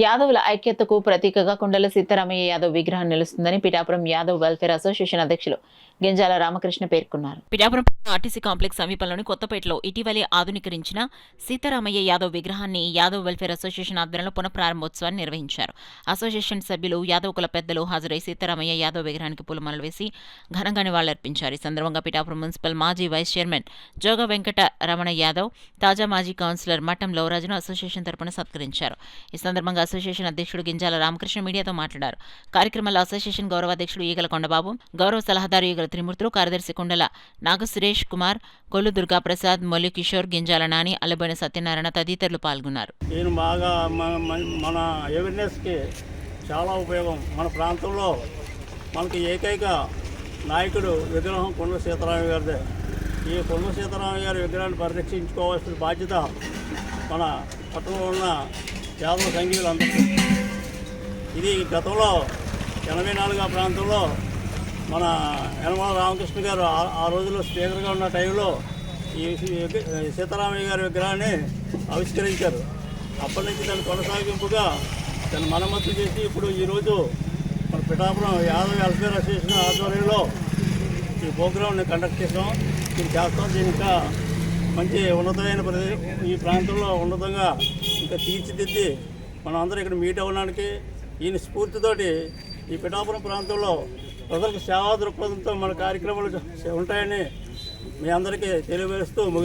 యాదవుల ఐక్యతకు ప్రతీకగా కొండల సీతారామయ్య యాదవ్ విగ్రహం నిలుస్తుందని పిఠాపురం యాదవ్ వెల్ఫేర్ అసోసియేషన్ అధ్యక్షులు గింజాల రామకృష్ణ పేర్కొన్నారు. పిఠాపురం ఆర్టీసీ కాంప్లెక్స్ సమీపంలోని కొత్తపేటలో ఇటీవలే ఆధునీకరించిన సీతారామయ్య యాదవ్ విగ్రహాన్ని యాదవ్ వెల్ఫేర్ అసోసియేషన్ ఆధ్వర్యంలో పునఃప్రారంభోత్సవాన్ని నిర్వహించారు. అసోసియేషన్ సభ్యులు, యాదవ్ కుల పెద్దలు హాజరై సీతారామయ్య యాదవ్ విగ్రహానికి పూలమాలలు వేసి ఘనంగా నివాళులర్పించారు. ఈ సందర్భంగా పిఠాపురం మున్సిపల్ మాజీ వైస్ చైర్మన్ జోగ వెంకట రమణ యాదవ్, తాజా మాజీ కౌన్సిలర్ మఠం లవరాజును అసోసియేషన్ తరపున సత్కరించారు. ఈ సందర్భంగా అసోసియేషన్ అధ్యక్షుడు గింజాల రామకృష్ణ మీడియాతో మాట్లాడారు. కార్యక్రమంలో అసోసియేషన్ గౌరవాధ్యక్షుడు ఈగల కొండబాబు, గౌరవ సలహాదారు ఈగల త్రిమూర్తులు, కార్యదర్శి కుండల నాగసురేష్ కుమార్, కొల్లు దుర్గాప్రసాద్, మొల్లి కిషోర్, గింజాల నాని, అల్లబోయిన సత్యనారాయణ తదితరులు పాల్గొన్నారు. నేను బాగా మన అవేర్నెస్కి చాలా ఉపయోగం. మన ప్రాంతంలో మనకి ఏకైక నాయకుడు విగ్రహం కొండల సీతారామయ్య గారిదే. ఈ కొండల సీతారామయ్య గారి విగ్రహాన్ని పరిరక్షించుకోవాల్సిన బాధ్యత మన పట్టణంలో ఉన్న యాదవ సంఘీయులందరికీ. ఇది గతంలో 84 ప్రాంతంలో మన యనమల రామకృష్ణ గారు ఆ రోజుల్లో స్పీకర్గా ఉన్న టైంలో ఈ సీతారామయ్య గారి విగ్రహాన్ని ఆవిష్కరించారు. అప్పటి నుంచి దాన్ని కొనసాగింపుగా దాన్ని మరమ్మతు చేసి ఇప్పుడు ఈరోజు మన పిఠాపురం యాదవ్ వెల్ఫేర్ అసోసియేషన్ ఆధ్వర్యంలో ఈ ప్రోగ్రాంని కండక్ట్ చేసాం. ఇది చేస్తాం. దీని ఇంకా మంచి ఉన్నతమైన ఈ ప్రాంతంలో ఉన్నతంగా ఇంకా తీర్చిదిద్ది మనం అందరం ఇక్కడ మీట్ అవ్వడానికి ఈయన స్ఫూర్తితోటి ఈ పిఠాపురం ప్రాంతంలో ప్రజలకు సేవా దృక్పథంతో మన కార్యక్రమాలు ఉంటాయని మీ అందరికీ తెలియజేస్తూ